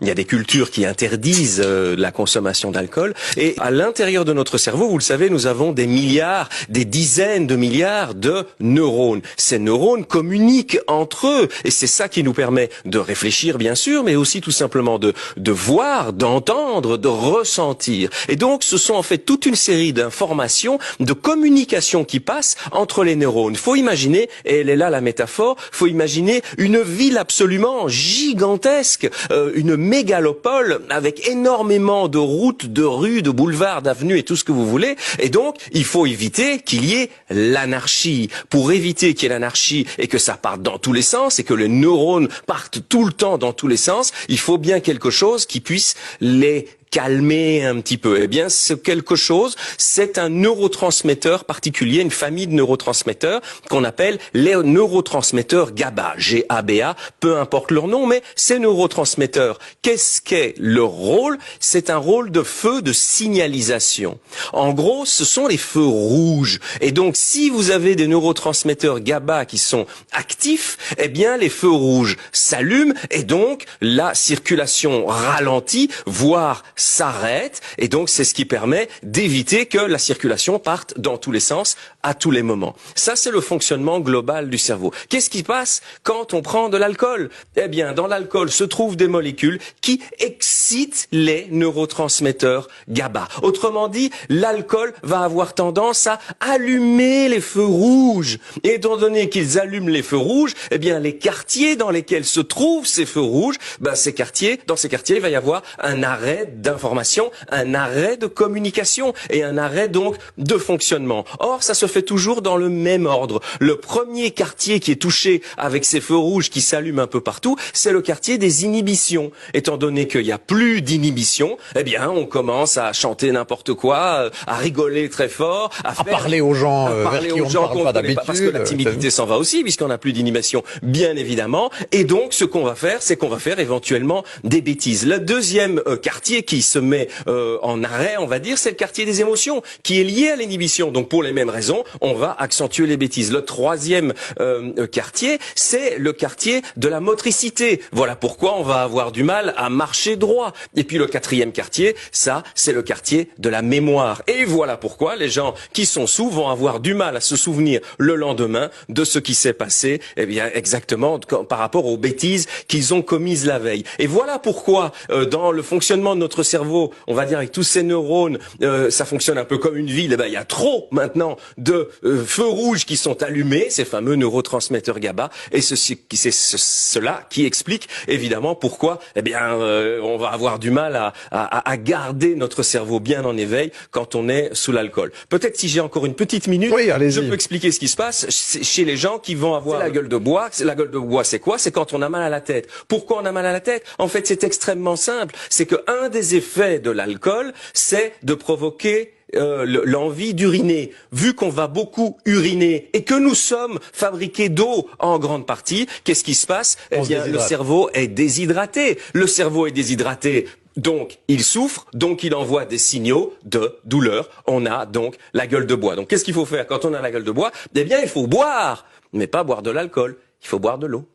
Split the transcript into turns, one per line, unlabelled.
il y a des cultures qui interdisent la consommation d'alcool. Et à l'intérieur de notre cerveau, vous le savez, nous avons des milliards, des dizaines de milliards de neurones. Ces neurones communiquent entre eux. Et c'est ça qui nous permet de réfléchir, bien sûr, mais aussi tout simplement de voir, d'entendre, de ressentir. Et donc, ce sont en fait toute une série d'informations, de communication qui passent entre les neurones. Il faut imaginer, et elle est là la métaphore, faut imaginer une ville absolument gigantesque, une mégalopole avec énormément de routes, de rues, de boulevards, d'avenues et tout ce que vous voulez. Et donc, il faut éviter qu'il y ait l'anarchie. Pour éviter qu'il y ait l'anarchie et que ça parte dans tous les sens et que les neurones partent tout le temps dans tous les sens, il faut bien quelque chose qui puisse les calmer un petit peu. Eh bien, ce quelque chose, c'est un neurotransmetteur particulier, une famille de neurotransmetteurs qu'on appelle les neurotransmetteurs GABA, G-A-B-A, peu importe leur nom, mais ces neurotransmetteurs, qu'est-ce qu'est leur rôle? C'est un rôle de feu de signalisation. En gros, ce sont les feux rouges. Et donc, si vous avez des neurotransmetteurs GABA qui sont actifs, eh bien, les feux rouges s'allument et donc la circulation ralentit, voire s'arrête, et donc c'est ce qui permet d'éviter que la circulation parte dans tous les sens à tous les moments. Ça, c'est le fonctionnement global du cerveau. Qu'est-ce qui passe quand on prend de l'alcool? Eh bien, dans l'alcool se trouvent des molécules qui excitent les neurotransmetteurs GABA. Autrement dit, l'alcool va avoir tendance à allumer les feux rouges. Et étant donné qu'ils allument les feux rouges, eh bien, les quartiers dans lesquels se trouvent ces feux rouges, dans ces quartiers, il va y avoir un arrêt d'information, un arrêt de communication et un arrêt donc de fonctionnement. Or, ça se fait toujours dans le même ordre. Le premier quartier qui est touché avec ces feux rouges qui s'allument un peu partout, c'est le quartier des inhibitions. Étant donné qu'il n'y a plus d'inhibition, eh bien, on commence à chanter n'importe quoi, à rigoler très fort, à
parler aux gens,
qu'on ne connaît pas, parce que la timidité s'en va aussi, puisqu'on n'a plus d'inhibition, bien évidemment. Et donc, ce qu'on va faire, c'est qu'on va faire éventuellement des bêtises. Le deuxième quartier qui se met en arrêt, on va dire, c'est le quartier des émotions, qui est lié à l'inhibition. Donc, pour les mêmes raisons, on va accentuer les bêtises. Le troisième quartier, c'est le quartier de la motricité. Voilà pourquoi on va avoir du mal à marcher droit. Et puis, le quatrième quartier, ça, c'est le quartier de la mémoire. Et voilà pourquoi les gens qui sont sous vont avoir du mal à se souvenir le lendemain de ce qui s'est passé, eh bien, exactement par rapport aux bêtises qu'ils ont commises la veille. Et voilà pourquoi, dans le fonctionnement de notre cerveau, on va dire avec tous ces neurones, ça fonctionne un peu comme une ville. Eh ben, il y a trop maintenant de feux rouges qui sont allumés, ces fameux neurotransmetteurs GABA, et c'est cela qui explique évidemment pourquoi, eh bien, on va avoir du mal à garder notre cerveau bien en éveil quand on est sous l'alcool. Peut-être si j'ai encore une petite minute,
oui,
je peux expliquer ce qui se passe chez les gens qui vont avoir la gueule de bois. La gueule de bois, c'est quoi? C'est quand on a mal à la tête. Pourquoi on a mal à la tête? En fait, c'est extrêmement simple. C'est que un des effets de l'alcool, c'est de provoquer l'envie d'uriner. Vu qu'on va beaucoup uriner et que nous sommes fabriqués d'eau en grande partie, qu'est-ce qui se passe? Eh bien, le cerveau est déshydraté. Le cerveau est déshydraté. Donc, il souffre, donc il envoie des signaux de douleur. On a donc la gueule de bois. Donc, qu'est-ce qu'il faut faire quand on a la gueule de bois? Eh bien, il faut boire, mais pas boire de l'alcool. Il faut boire de l'eau.